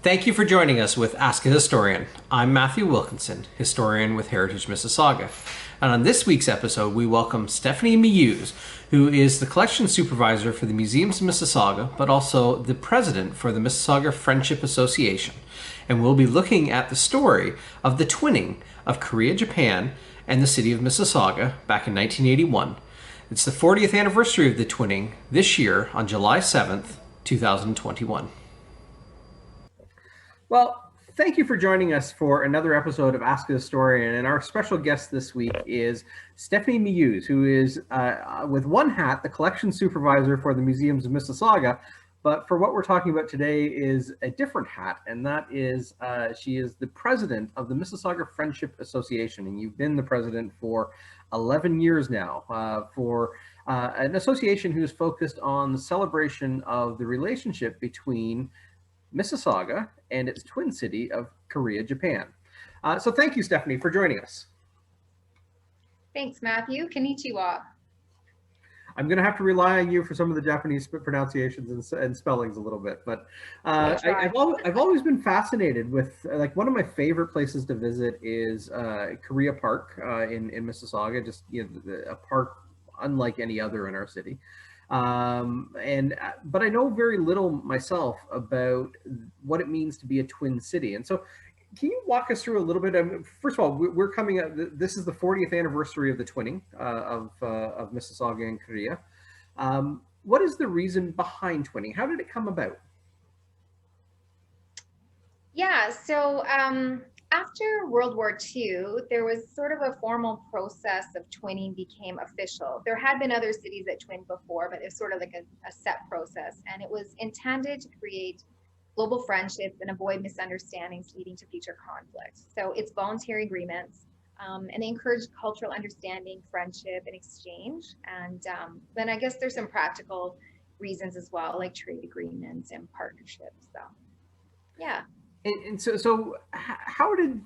Thank you for joining us with Ask a Historian. I'm Matthew Wilkinson, historian with Heritage Mississauga. And on this week's episode, we welcome Stephanie Meeuwse, who is the collection supervisor for the Museums of Mississauga, but also the president for the Mississauga Friendship Association. And we'll be looking at the story of the twinning of Kariya Japan and the City of Mississauga back in 1981. It's the 40th anniversary of the twinning this year on July 7th, 2021. Well, thank you for joining us for another episode of Ask a Historian. And our special guest this week is Stephanie Meeuwse, who is, with one hat, the collection supervisor for the Museums of Mississauga. But for what we're talking about today is a different hat, and that is she is the president of the Mississauga Friendship Association. And you've been the president for 11 years now for an association who's focused on the celebration of the relationship between Mississauga and its twin city of Kariya, Japan. So thank you, Stephanie, for joining us. Thanks, Matthew. Konnichiwa. I'm going to have to rely on you for some of the Japanese pronunciations and spellings a little bit, but I've always been fascinated with, like, one of my favorite places to visit is Kariya Park in Mississauga, just, you know, a park unlike any other in our city. But I know very little myself about what it means to be a twin city. And so can you walk us through a little bit? First of all, we're coming up, this is the 40th anniversary of the twinning of Mississauga and Kariya. What is the reason behind twinning? How did it come about? Yeah, so after World War II, there was sort of a formal process of twinning became official. There had been other cities that twinned before, but it's sort of like a set process. And it was intended to create global friendships and avoid misunderstandings leading to future conflicts. So it's voluntary agreements, and they encourage cultural understanding, friendship, and exchange. And then I guess there's some practical reasons as well, like trade agreements and partnerships. So, yeah. And so how did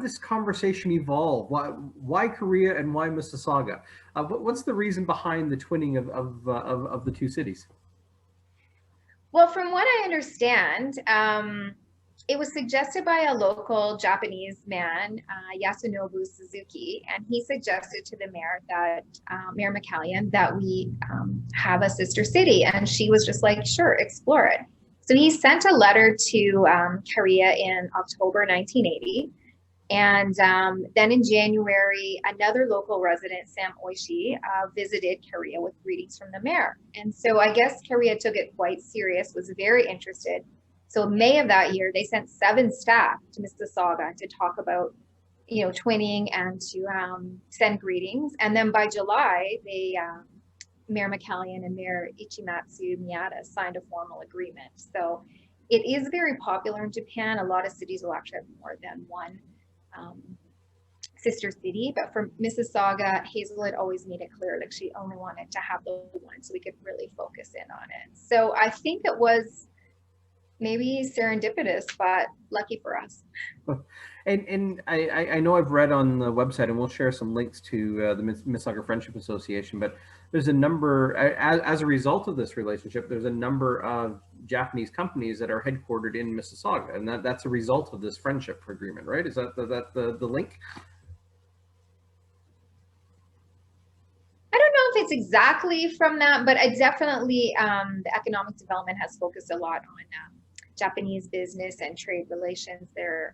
this conversation evolve? Why Kariya and why Mississauga? What's the reason behind the twinning of the two cities? Well, from what I understand, it was suggested by a local Japanese man, Yasunobu Suzuki, and he suggested to the mayor that Mayor McCallion that we have a sister city, and she was just like, sure, explore it. So he sent a letter to Kariya in October 1980. And then in January, another local resident, Sam Oishi, visited Kariya with greetings from the mayor. And so I guess Kariya took it quite serious, was very interested. So in May of that year, they sent 7 staff to Mississauga to talk about, you know, twinning and to send greetings. And then by July, they Mayor McCallion and Mayor Ichimatsu Miyata signed a formal agreement. So it is very popular in Japan. A lot of cities will actually have more than one sister city, but for Mississauga, Hazel had always made it clear that she only wanted to have the one so we could really focus in on it. So I think it was maybe serendipitous, but lucky for us. And I know I've read on the website, and we'll share some links to the Mississauga Friendship Association, but there's a number, as a result of this relationship, there's a number of Japanese companies that are headquartered in Mississauga, and that's a result of this friendship agreement, right? Is that the link? I don't know if it's exactly from that, but I definitely, the economic development has focused a lot on Japanese business and trade relations there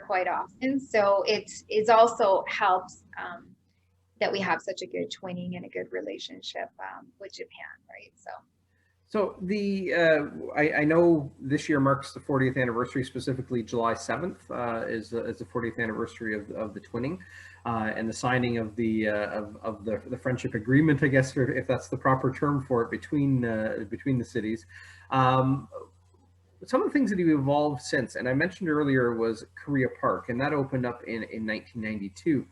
quite often. So it's also helps that we have such a good twinning and a good relationship with Japan, right? So I know this year marks the 40th anniversary, specifically July 7th is the 40th anniversary of the twinning and the signing of the friendship agreement, I guess, if that's the proper term for it, between the cities. Some of the things that have evolved since, and I mentioned earlier, was Kariya Park, and that opened up in 1992.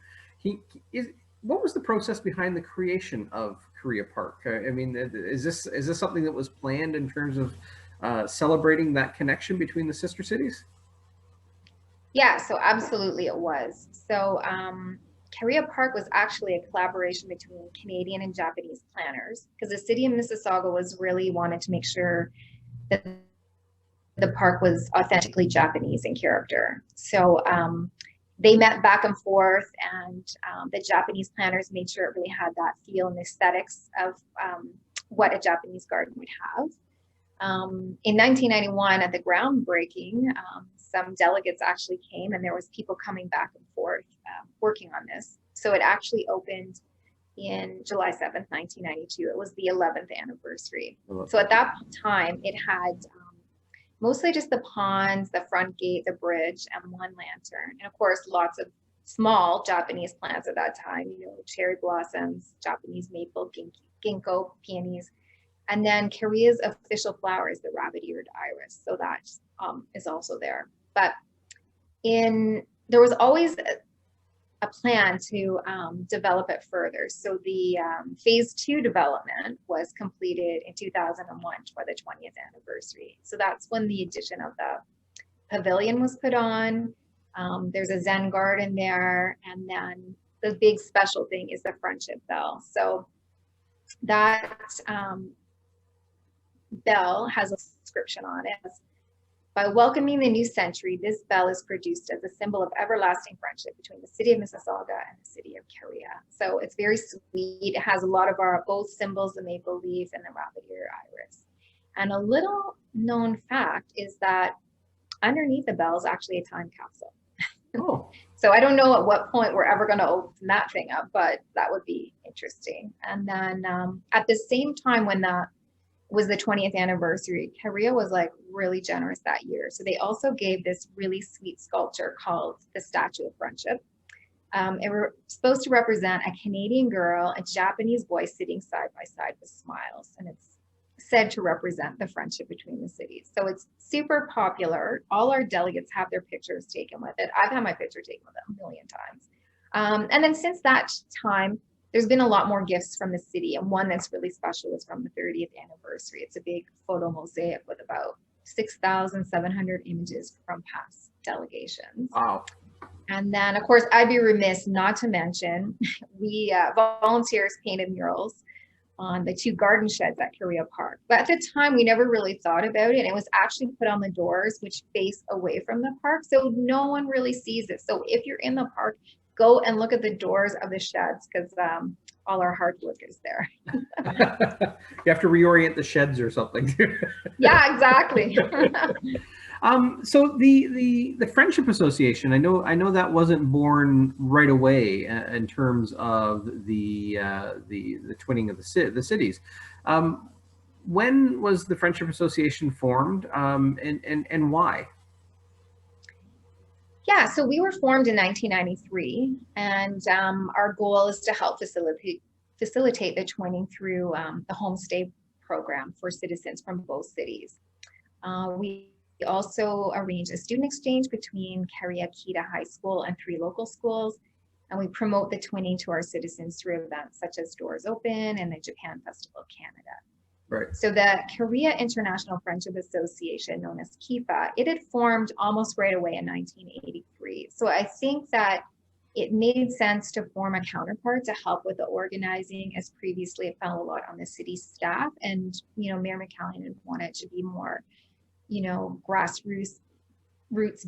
What was the process behind the creation of Kariya Park? I mean, is this something that was planned in terms of celebrating that connection between the sister cities? Yeah, so absolutely it was. So Kariya Park was actually a collaboration between Canadian and Japanese planners, because the city of Mississauga was really wanted to make sure that the park was authentically Japanese in character. So they met back and forth, and the Japanese planners made sure it really had that feel and aesthetics of what a Japanese garden would have. In 1991, at the groundbreaking, some delegates actually came, and there was people coming back and forth working on this. So it actually opened in July 7th, 1992. It was the 11th anniversary. So at that time, it had mostly just the ponds, the front gate, the bridge, and one lantern. And of course, lots of small Japanese plants at that time, you know, cherry blossoms, Japanese maple, ginkgo, peonies. And then Kariya's official flower is the rabbit-eared iris. So that is also there. But there was always a plan to develop it further. So the phase 2 development was completed in 2001 for the 20th anniversary. So that's when the addition of the pavilion was put on. There's a Zen garden there. And then the big special thing is the Friendship Bell. So that bell has a inscription on it. By welcoming the new century, this bell is produced as a symbol of everlasting friendship between the city of Mississauga and the city of Kariya. So it's very sweet. It has a lot of our both symbols, the maple leaf and the rabbit-eared iris. And a little known fact is that underneath the bell is actually a time capsule. Oh. So I don't know at what point we're ever going to open that thing up, but that would be interesting. And then at the same time when that was the 20th anniversary, Kariya was like really generous that year. So they also gave this really sweet sculpture called the Statue of Friendship. It was supposed to represent a Canadian girl, a Japanese boy sitting side by side with smiles. And it's said to represent the friendship between the cities. So it's super popular. All our delegates have their pictures taken with it. I've had my picture taken with it a million times. And then since that time, there's been a lot more gifts from the city, and one that's really special is from the 30th anniversary. It's a big photo mosaic with about 6,700 images from past delegations. Wow. And then, of course, I'd be remiss not to mention, we volunteers painted murals on the 2 garden sheds at Kariya Park. But at the time, we never really thought about it. It was actually put on the doors, which face away from the park, so no one really sees it. So if you're in the park, go and look at the doors of the sheds, because all our hard work is there. You have to reorient the sheds or something. Yeah, exactly. So the Friendship Association, I know that wasn't born right away in terms of the twinning of the cities. When was the Friendship Association formed, and why? Yeah, so we were formed in 1993, and our goal is to help facilitate the twinning through the homestay program for citizens from both cities. We also arrange a student exchange between Kariya High School and 3 local schools, and we promote the twinning to our citizens through events such as Doors Open and the Japan Festival of Canada. Right. So the Kariya International Friendship Association, known as KIFA, it had formed almost right away in 1983. So I think that it made sense to form a counterpart to help with the organizing, as previously it fell a lot on the city staff. And, you know, Mayor McCallion wanted to be more, you know, grassroots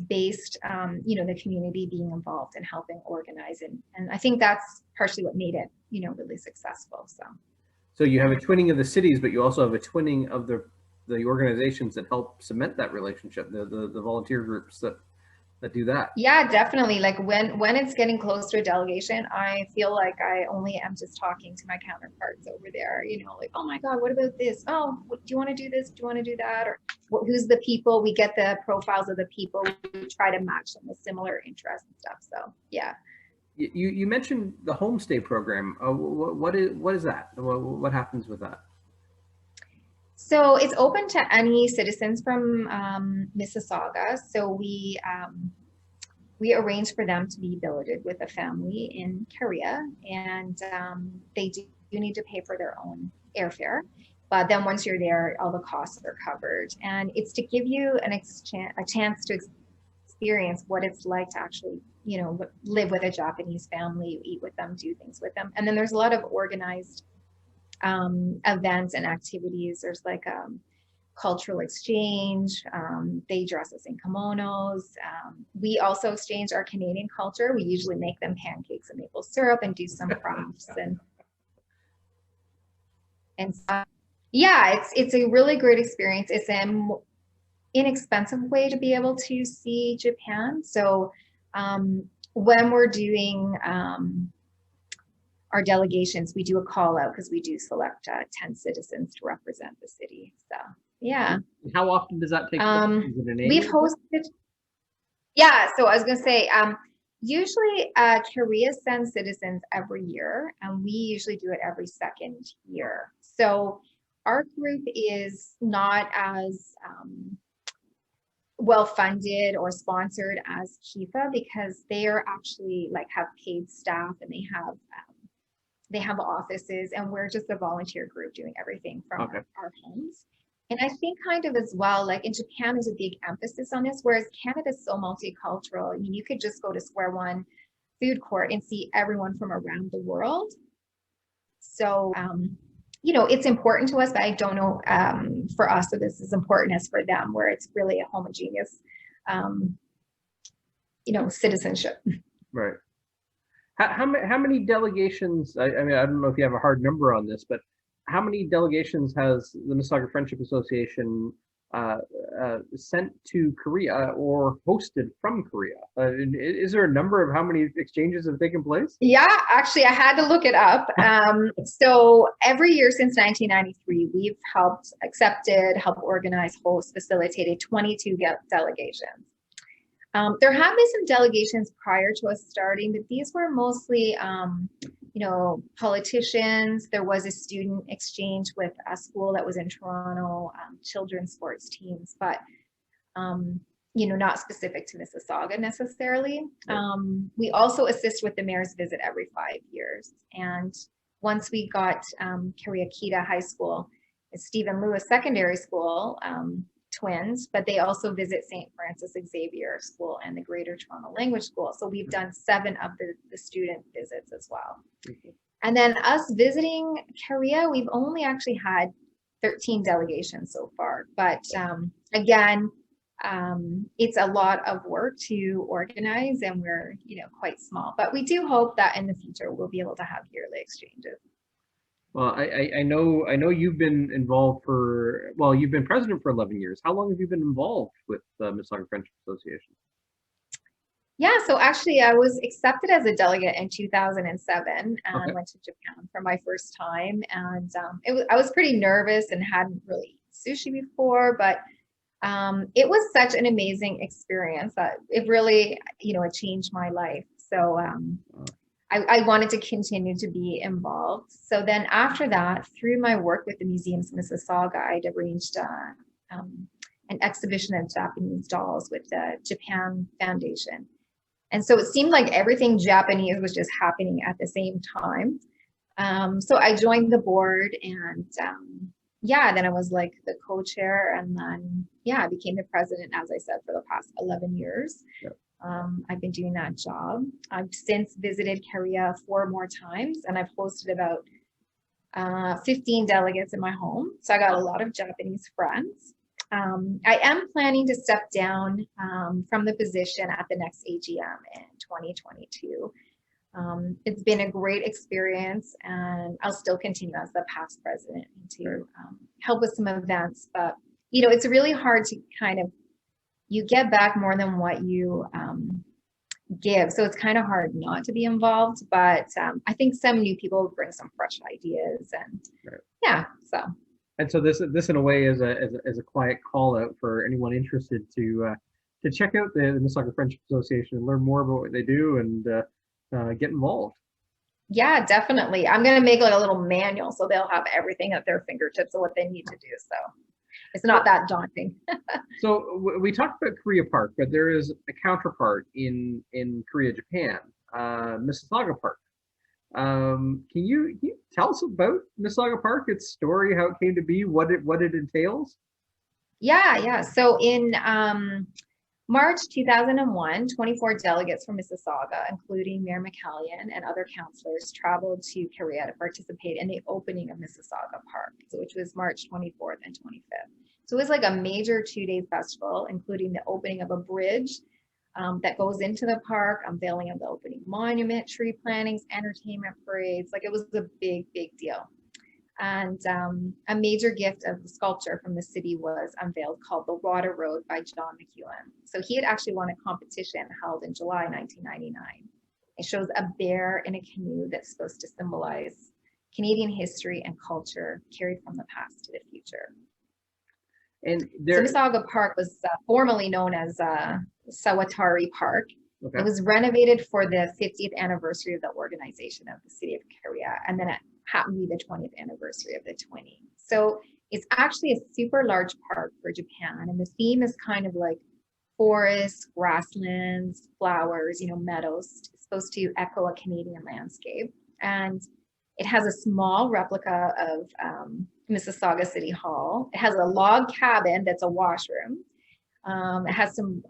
based, you know, the community being involved and helping organize. And I think that's partially what made it, you know, really successful. So you have a twinning of the cities, but you also have a twinning of the organizations that help cement that relationship, the volunteer groups that do that. Yeah, definitely. Like when it's getting close to a delegation, I feel like I only am just talking to my counterparts over there, you know, like, oh my God, what about this? Oh, do you want to do this? Do you want to do that? Or who's the people? We get the profiles of the people. We try to match them with similar interests and stuff. So yeah. You mentioned the homestay program. What is that? What happens with that? So it's open to any citizens from Mississauga. So we arrange for them to be billeted with a family in Kariya, and they do need to pay for their own airfare. But then once you're there, all the costs are covered, and it's to give you a chance to experience what it's like to actually, you know, live with a Japanese family, eat with them, do things with them. And then there's a lot of organized events and activities. There's like cultural exchange. They dress us in kimonos. We also exchange our Canadian culture. We usually make them pancakes and maple syrup and do some crafts and yeah, it's a really great experience. It's an inexpensive way to be able to see Japan. So when we're doing our delegations, we do a call out because we do select 10 citizens to represent the city. So yeah. How often does that take place? Is it an annual? We've hosted, yeah, so I was gonna say, usually Kariya sends citizens every year, and we usually do it every second year. So our group is not as well funded or sponsored as KIFA because they are actually like have paid staff and they have offices, and we're just a volunteer group doing everything from our homes. And I think kind of as well, like in Japan, there's a big emphasis on this, whereas Canada is so multicultural. I mean, you could just go to Square One food court and see everyone from around the world. So, you know, it's important to us, but I don't know for us if this is important as for them, where it's really a homogeneous, you know, citizenship. Right. How many delegations, I mean, I don't know if you have a hard number on this, but how many delegations has the Mississauga Friendship Association sent to Korea or hosted from Korea? Is there a number of how many exchanges have taken place? Yeah, actually, I had to look it up. So every year since 1993, we've helped organize, host, facilitated 22 delegations. There have been some delegations prior to us starting, but these were mostly, you know, politicians. There was a student exchange with a school that was in Toronto, children's sports teams, but, you know, not specific to Mississauga necessarily. We also assist with the mayor's visit every 5 years. And once we got Kariya High School, Stephen Lewis Secondary School, twins, but they also visit St. Francis Xavier School and the Greater Toronto Language School. So we've done 7 of the student visits as well. And then us visiting Kariya, we've only actually had 13 delegations so far. But again, it's a lot of work to organize, and we're, you know, quite small. But we do hope that in the future we'll be able to have yearly exchanges. Well, I know you've been involved you've been president for 11 years. How long have you been involved with the Mississauga Friendship Association? Yeah, so actually I was accepted as a delegate in 2007 and I went to Japan for my first time. And I was pretty nervous and hadn't really eaten sushi before, but it was such an amazing experience that it really, you know, it changed my life. So I wanted to continue to be involved. So then after that, through my work with the Museums of Mississauga, I'd arranged an exhibition of Japanese dolls with the Japan Foundation. And so it seemed like everything Japanese was just happening at the same time. So I joined the board, and yeah, then I was like the co-chair, and then yeah, I became the president, as I said, for the past 11 years. Yep. I've been doing that job. I've since visited Kariya 4 more times, and I've hosted about 15 delegates in my home. So I got a lot of Japanese friends. I am planning to step down from the position at the next AGM in 2022. It's been a great experience, and I'll still continue as the past president to help with some events. But, you know, it's really hard to kind of, you get back more than what you give. So it's kind of hard not to be involved, but I think some new people bring some fresh ideas, and yeah, so. And so this in a way is a quiet call out for anyone interested to check out the Mississauga Friendship Association and learn more about what they do and get involved. Yeah, definitely. I'm going to make like a little manual so they'll have everything at their fingertips of what they need to do. So it's not that daunting. So we talked about Kariya Park, but there is a counterpart in Kariya, Japan, Mississauga Park. Can you tell us about Mississauga Park, its story, how it came to be, what it entails? Yeah. So in March 2001, 24 delegates from Mississauga, including Mayor McCallion and other councillors, traveled to Kariya to participate in the opening of Mississauga Park, which was March 24th and 25th. So it was like a major 2-day festival, including the opening of a bridge that goes into the park, unveiling of the opening monument, tree plantings, entertainment parades. Like it was a big, big deal. And a major gift of the sculpture from the city was unveiled called The Water Road by John McEwen. So he had actually won a competition held in July 1999. It shows a bear in a canoe that's supposed to symbolize Canadian history and culture carried from the past to the future. And so Mississauga Park was formerly known as Sawatari Park. Okay. It was renovated for the 50th anniversary of the organization of the city of Kariya, and then it happened to be the 20th anniversary of the 20. So it's actually a super large park for Japan, and the theme is kind of like forests, grasslands, flowers, you know, meadows. It's supposed to echo a Canadian landscape, and it has a small replica of Mississauga City Hall. It has a log cabin that's a washroom. It has some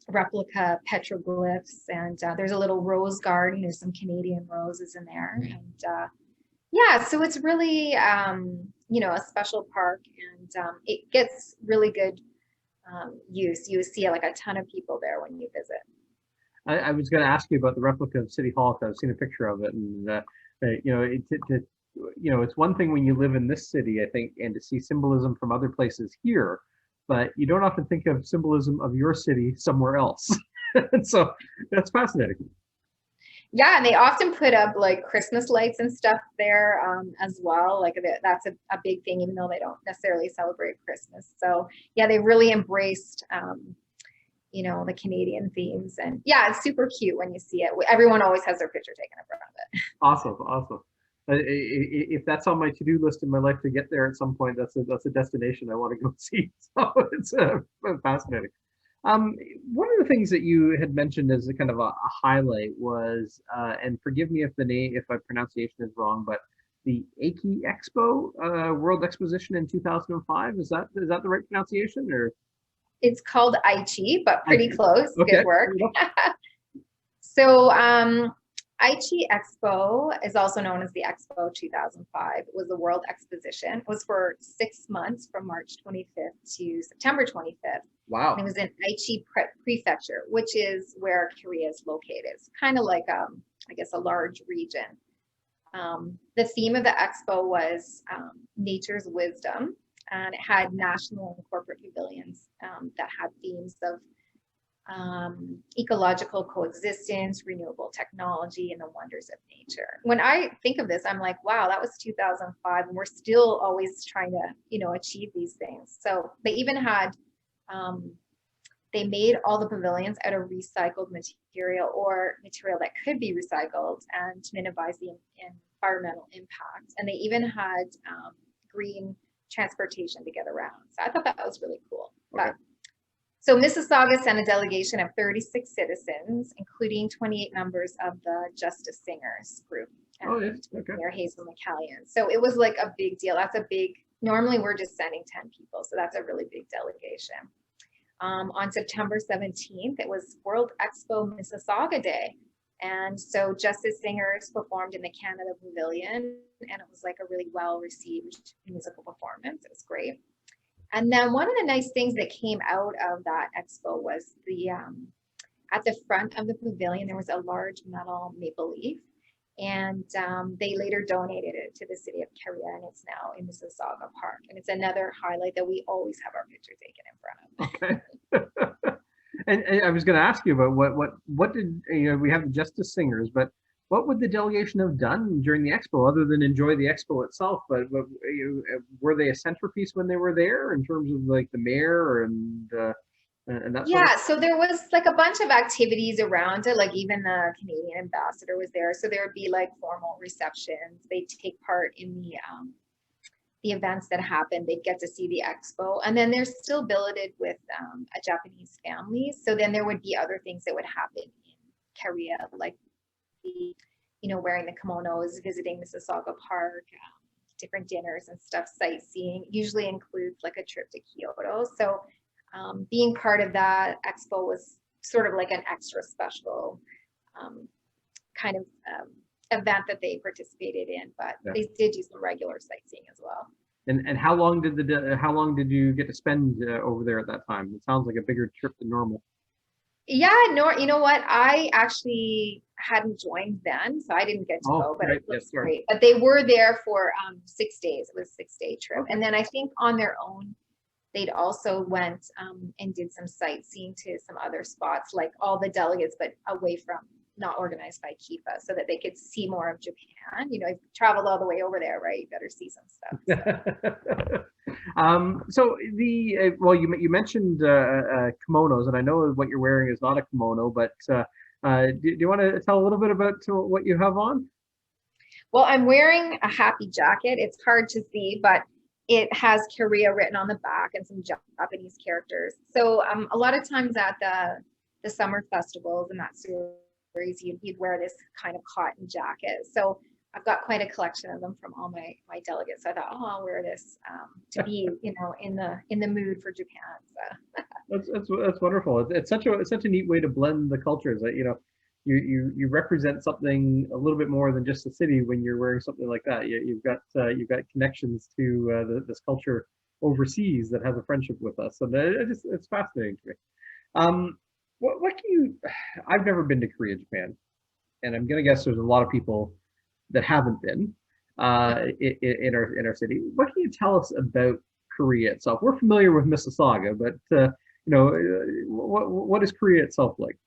replica petroglyphs, and there's a little rose garden. There's some Canadian roses in there, and yeah, so it's really you know, a special park, and it gets really good use. You see like a ton of people there when you visit. I was going to ask you about the replica of City Hall because I've seen a picture of it, and you know, you know, it's one thing when you live in this city, I think, and to see symbolism from other places here, but you don't often think of symbolism of your city somewhere else. And so that's fascinating. Yeah, and they often put up like Christmas lights and stuff there as well. Like that's a big thing, even though they don't necessarily celebrate Christmas. So yeah, they really embraced you know, the Canadian themes, and yeah, it's super cute when you see it. Everyone always has their picture taken in front of it. Awesome, awesome. If that's on my to-do list in my life to get there at some point, that's a destination I want to go see. So it's fascinating. One of the things that you had mentioned as a kind of a highlight was, and forgive me if my pronunciation is wrong, but the Eiki Expo World Exposition in 2005. Is that the right pronunciation, or? It's called Aichi, but pretty close. Okay. Good work. So Aichi Expo is also known as the Expo 2005. It was a world exposition. It was for 6 months from March 25th to September 25th. Wow. And it was in Aichi Prefecture, which is where Kariya is located. It's kind of like, I guess, a large region. The theme of the expo was nature's wisdom, and it had national and corporate pavilions that had themes of ecological coexistence, renewable technology, and the wonders of nature. When I think of this, I'm like, wow, that was 2005, and we're still always trying to, you know, achieve these things. So they even had, they made all the pavilions out of recycled material or material that could be recycled and to minimize the environmental impact. And they even had green transportation to get around. So I thought that was really cool. Okay. So Mississauga sent a delegation of 36 citizens, including 28 members of the Justice Singers group. Oh, yeah. Okay. Near Hazel McCallion. So it was like a big deal. That's a big, normally we're just sending 10 people. So that's a really big delegation. On September 17th, it was World Expo Mississauga Day. And so Justice Singers performed in the Canada Pavilion, and it was like a really well-received musical performance. It was great. And then one of the nice things that came out of that expo was the, at the front of the pavilion, there was a large metal maple leaf, and they later donated it to the city of Kariya, and it's now in Mississauga Park. And it's another highlight that we always have our picture taken in front of. Okay. And I was going to ask you about what did, you know, we have the Justice Singers, but what would the delegation have done during the expo other than enjoy the expo itself? But were they a centerpiece when they were there in terms of like the mayor and that? Yeah, so there was like a bunch of activities around it. Like even the Canadian ambassador was there, so there would be like formal receptions. They'd take part in the events that happen. They'd get to see the expo, and then they're still billeted with a Japanese family. So then there would be other things that would happen in Kariya, like the, you know, wearing the kimonos, visiting Mississauga Park, different dinners and stuff, sightseeing. Usually includes like a trip to Kyoto. So being part of that expo was sort of like an extra special kind of event that they participated in, but yeah, they did do some regular sightseeing as well. And how long did you get to spend over there at that time? It sounds like a bigger trip than normal. Yeah, no, you know what? I actually hadn't joined then, so I didn't get to Oh, go, but right. it Yes, looks sorry. great. But they were there for 6 days. It was a 6-day trip. Okay. And then I think on their own, they'd also went and did some sightseeing to some other spots, like all the delegates, but away from, not organized by Kifa, so that they could see more of Japan. You know, you've traveled all the way over there, right? You better see some stuff. So well, you mentioned kimonos, and I know what you're wearing is not a kimono, but do you want to tell a little bit about what you have on? Well, I'm wearing a happy jacket. It's hard to see, but it has Kariya written on the back and some Japanese characters. So a lot of times at the summer festivals and that series, you'd wear this kind of cotton jacket. So I've got quite a collection of them from all my delegates. So I thought, oh, I'll wear this to be, you know, in the mood for Japan. So. That's wonderful. It's such a neat way to blend the cultures. That, you know, you represent something a little bit more than just the city when you're wearing something like that. You've got connections to this culture overseas that has a friendship with us, and it's fascinating to me. What can you? I've never been to Korea, Japan, and I'm gonna guess there's a lot of people that haven't been in our city. What can you tell us about Korea itself? We're familiar with Mississauga, but you know, what is Korea itself like?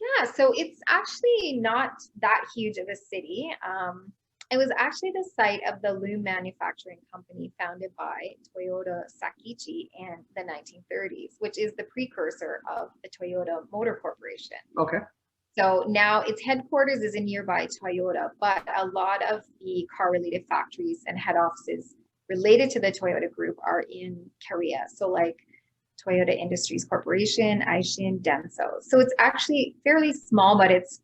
Yeah, so it's actually not that huge of a city. It was actually the site of the loom manufacturing company founded by Toyota Sakichi in the 1930s, which is the precursor of the Toyota Motor Corporation. Okay. So now its headquarters is in nearby Toyota, but a lot of the car-related factories and head offices related to the Toyota group are in Kariya. So like Toyota Industries Corporation, Aishin, Denso. So it's actually fairly small, but it's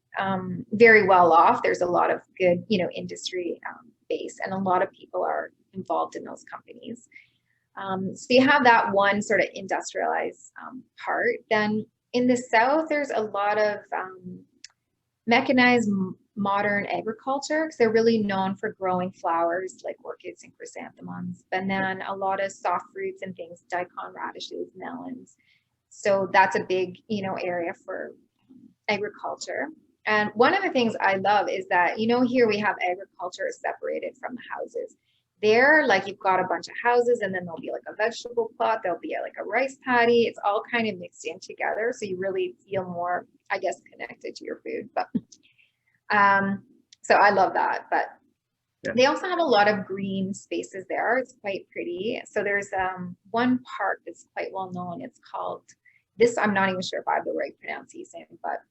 very well off. There's a lot of good, you know, industry base, and a lot of people are involved in those companies. So you have that one sort of industrialized part. Then in the south, there's a lot of mechanized modern agriculture, because they're really known for growing flowers like orchids and chrysanthemums, and then a lot of soft fruits and things, daikon radishes, melons. So that's a big, you know, area for agriculture. And one of the things I love is that, you know, here we have agriculture separated from the houses. There, like, you've got a bunch of houses, and then there'll be like a vegetable plot, there'll be like a rice paddy. It's all kind of mixed in together, so you really feel more, I guess, connected to your food. But so I love that. But yeah, they also have a lot of green spaces there. It's quite pretty. So there's one park that's quite well known. It's called this. I'm not even sure if I have the right pronunciation, but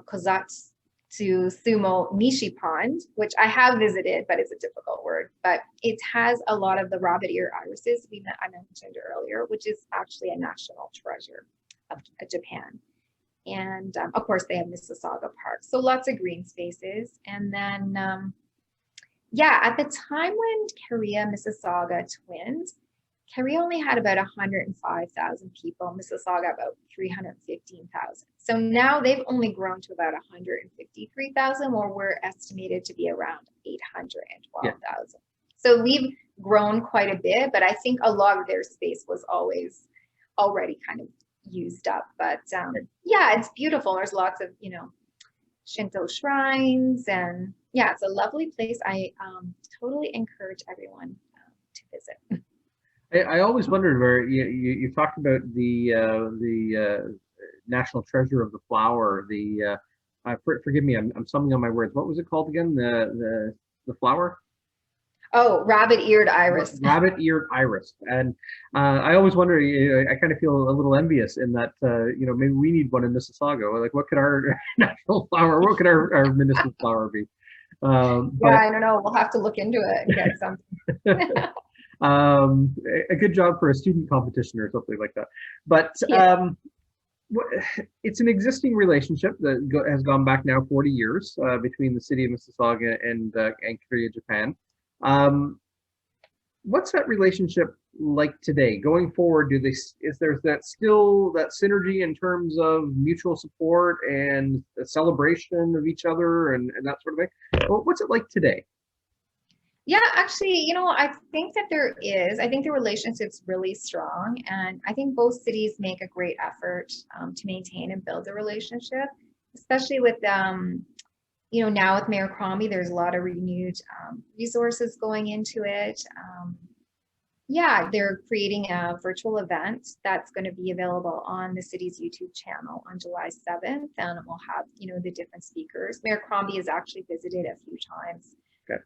Kozatsu Sumo Nishi Pond, which I have visited, but it's a difficult word. But it has a lot of the rabbit-eared irises I mentioned earlier, which is actually a national treasure of Japan. And of course, they have Mississauga Park. So lots of green spaces. And then, yeah, at the time when Kariya Mississauga twinned, Kariya only had about 105,000 people, Mississauga about 315,000. So now they've only grown to about 153,000, where we're estimated to be around 812,000. Yeah. So we've grown quite a bit, but I think a lot of their space was already kind of used up. But yeah, it's beautiful. There's lots of, you know, Shinto shrines, and yeah, it's a lovely place. I totally encourage everyone to visit. I always wondered where you talked about the national treasure of the flower. Forgive me, I'm stumbling on my words. What was it called again? The flower? Oh, rabbit-eared iris. Rabbit-eared iris. And I always wonder. I kind of feel a little envious in that. You know, maybe we need one in Mississauga. Like, what could our national flower? What could our municipal flower be? Yeah, I don't know. We'll have to look into it and get something. A good job for a student competition or something like that. But it's an existing relationship that has gone back now 40 years between the city of Mississauga and Kariya, Japan. What's that relationship like today? Going forward, is there still that synergy in terms of mutual support and a celebration of each other and that sort of thing? What's it like today? Yeah, actually, I think that there is. I think the relationship's really strong, and I think both cities make a great effort to maintain and build the relationship, especially with now with Mayor Crombie, there's a lot of renewed resources going into it. Yeah, they're creating a virtual event that's going to be available on the city's YouTube channel on July 7th, and it will have, the different speakers. Mayor Crombie has actually visited a few times. Okay.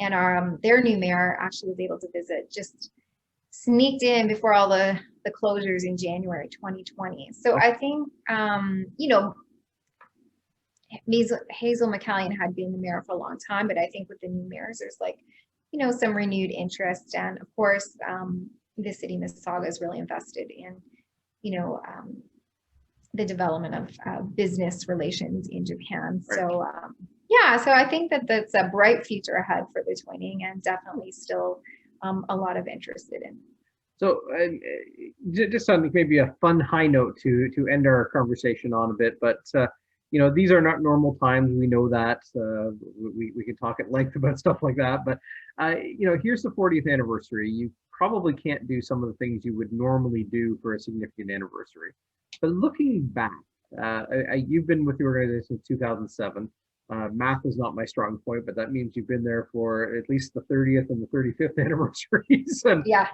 And their new mayor actually was able to visit, just sneaked in before all the closures in January 2020. So I think, Hazel McCallion had been the mayor for a long time, but I think with the new mayors, there's some renewed interest. And of course, the city of Mississauga is really invested in, the development of business relations in Japan. Right. So so I think that that's a bright future ahead for the twinning, and definitely still a lot of interest in. So just on maybe a fun high note to end our conversation on a bit, but these are not normal times. We know that. We can talk at length about stuff like that. But, here's the 40th anniversary. You probably can't do some of the things you would normally do for a significant anniversary. But looking back, you've been with the organization since 2007. Math is not my strong point, but that means you've been there for at least the 30th and the 35th anniversaries. And, yeah.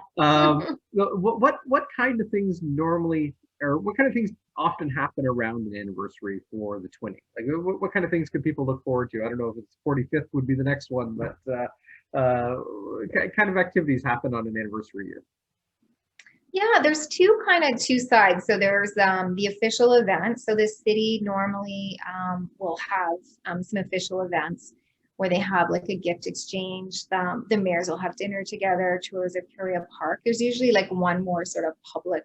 What kind of things normally, or what kind of things often happen around an anniversary for the twinning? Like, what kind of things could people look forward to? I don't know if it's 45th would be the next one, but kind of activities happen on an anniversary year. Yeah, there's two sides. So there's the official event. So the city normally will have some official events where they have like a gift exchange. The mayors will have dinner together, tours of Kariya Park. There's usually like one more sort of public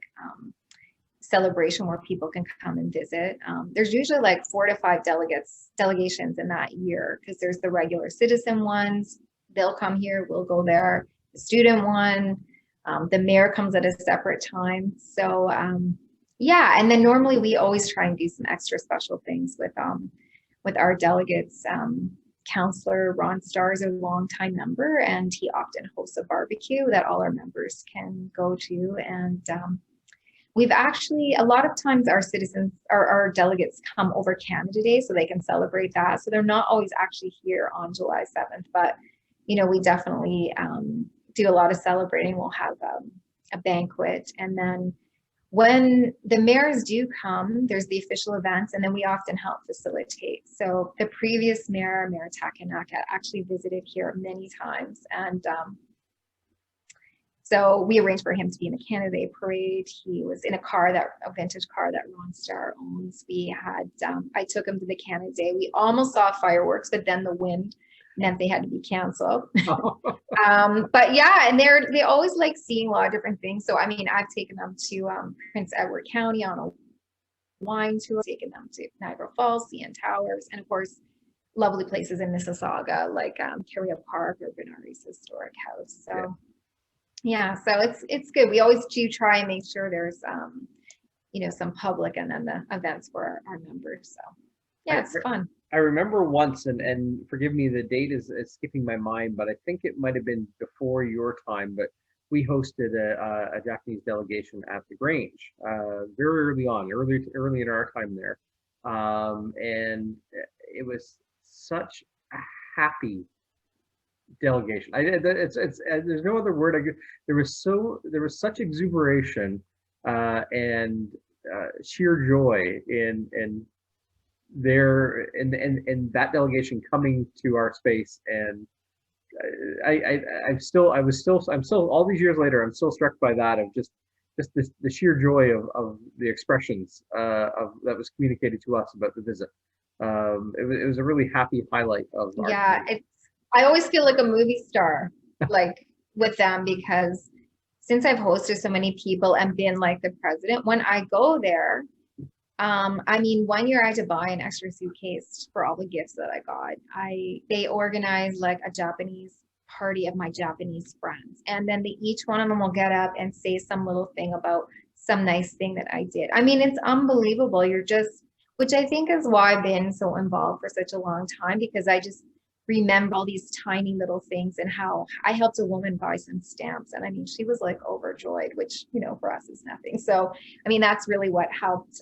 celebration where people can come and visit. There's usually like 4 to 5 delegations in that year, because there's the regular citizen ones. They'll come here, we'll go there. The student one, the mayor comes at a separate time. So and then normally we always try and do some extra special things with our delegates. Councillor Ron Starr is a longtime member, and he often hosts a barbecue that all our members can go to. And we've actually, a lot of times our delegates come over Canada Day so they can celebrate that. So they're not always actually here on July 7th, but we definitely do a lot of celebrating. We'll have a banquet, and then when the mayors do come, there's the official events, and then we often help facilitate. So the previous mayor, Mayor Takanaka, actually visited here many times, and so we arranged for him to be in the Canada Day parade. He was in a vintage car that Ron Starr owns. We had, I took him to the Canada Day. We almost saw fireworks, but then the wind meant they had to be canceled. But yeah, and they always like seeing a lot of different things. So I mean, I've taken them to Prince Edward County on a wine tour, taken them to Niagara Falls, CN Towers, and of course, lovely places in Mississauga like Kariya Park or Bernardi's Historic House. So yeah, so it's good. We always do try and make sure there's some public and then the events for our members. So yeah, it's fun. I remember once, and forgive me, the date is skipping my mind, but I think it might have been before your time, but we hosted a Japanese delegation at the Grange very early in our time there. And it was such a happy delegation. There's no other word. There was such exuberation and sheer joy in that delegation coming to our space, and I'm still all these years later, I'm still struck by that, of just the sheer joy of the expressions of that was communicated to us about the visit. It was a really happy highlight of I always feel like a movie star like with them, because since I've hosted so many people and been like the president, when I go there, I mean, one year I had to buy an extra suitcase for all the gifts that I got. They organized like a Japanese party of my Japanese friends, and then each one of them will get up and say some little thing about some nice thing that I did. I mean, it's unbelievable. Which I think is why I've been so involved for such a long time, because I just remember all these tiny little things and how I helped a woman buy some stamps. And I mean, she was like overjoyed, which, you know, for us is nothing. So, I mean, that's really what helped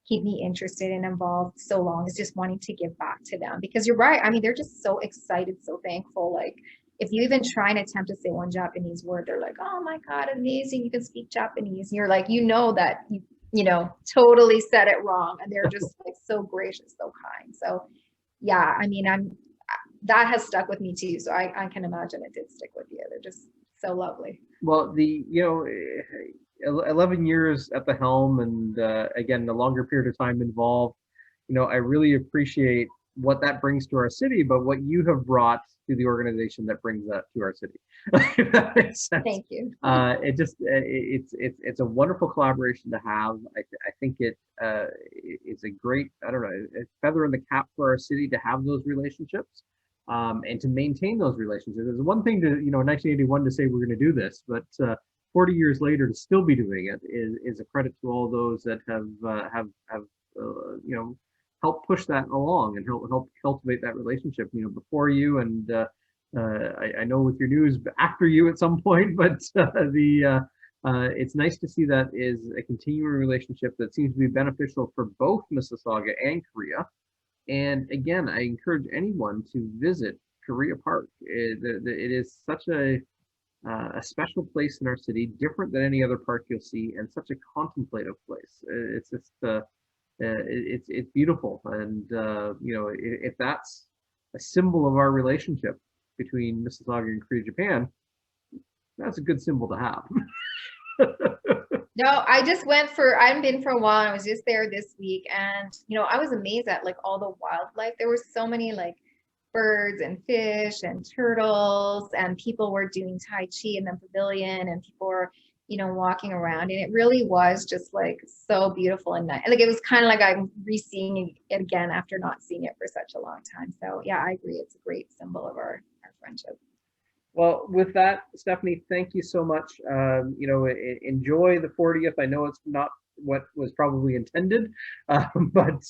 keep me interested and involved so long, is just wanting to give back to them. Because you're right. I mean, they're just so excited, so thankful. Like, if you even try and attempt to say one Japanese word, they're like, oh my God, amazing, you can speak Japanese. And you're like, you know that you know, totally said it wrong. And they're just like so gracious, so kind. So yeah, I mean, that has stuck with me too. So I can imagine it did stick with you. They're just so lovely. Well, 11 years at the helm, and again, the longer period of time involved, you know, I really appreciate what that brings to our city, but what you have brought to the organization that brings that to our city. If that makes sense. Thank you. It's a wonderful collaboration to have. I think it's a great, I don't know, a feather in the cap for our city to have those relationships, and to maintain those relationships. It's one thing to, you know, in 1981 to say we're going to do this, but 40 years later to still be doing it is a credit to all those that have you know, help push that along and help cultivate that relationship, you know, before you, and I know with your news after you at some point, but it's nice to see that is a continuing relationship that seems to be beneficial for both Mississauga and Kariya. And again, I encourage anyone to visit Kariya Park. It is such a special place in our city, different than any other park you'll see, and such a contemplative place. It's just it's beautiful, and you know, if that's a symbol of our relationship between Mississauga and Kariya Japan, that's a good symbol to have. No, I just went for, I haven't been for a while. I was just there this week, and you know, I was amazed at like all the wildlife. There were so many like birds and fish and turtles, and people were doing Tai Chi in the pavilion, and people were, you know, walking around, and it really was just like so beautiful and nice. Like, it was kind of like I'm re-seeing it again after not seeing it for such a long time. So yeah, I agree. It's a great symbol of our friendship. Well, with that, Stephanie, thank you so much. You know, enjoy the 40th. I know it's not what was probably intended, but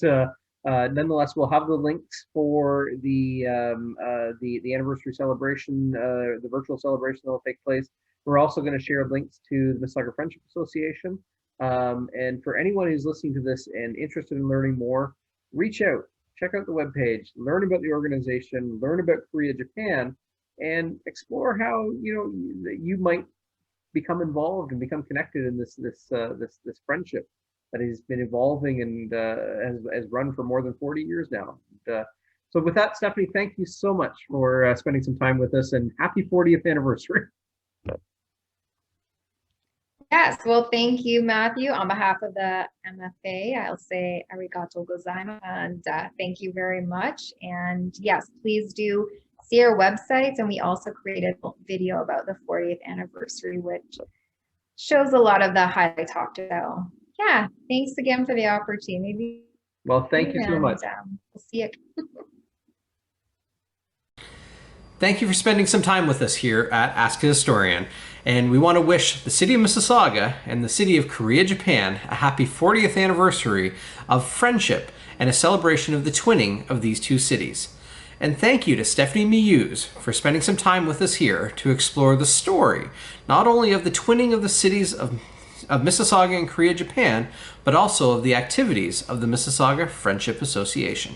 nonetheless, we'll have the links for the anniversary celebration, the virtual celebration that will take place. We're also going to share links to the Mississauga Friendship Association. And for anyone who's listening to this and interested in learning more, reach out, check out the webpage, learn about the organization, learn about Kariya Japan, and explore how, you know, you might become involved and become connected in this friendship that has been evolving and has run for more than 40 years now. So with that, Stephanie, thank you so much for spending some time with us, and happy 40th anniversary. Yes, well, thank you, Matthew. On behalf of the MFA, I'll say arigato gozaimasu, and thank you very much. And yes, please do see our websites, and we also created a video about the 40th anniversary, which shows a lot of the highlights talked about. Yeah, thanks again for the opportunity. Well, thank you so much. We'll see you. Thank you for spending some time with us here at Ask a Historian, and we want to wish the City of Mississauga and the City of Kariya, Japan a happy 40th anniversary of friendship and a celebration of the twinning of these two cities. And thank you to Stephanie Meeuwse for spending some time with us here to explore the story, not only of the twinning of the cities of Mississauga and Kariya, Japan, but also of the activities of the Mississauga Friendship Association.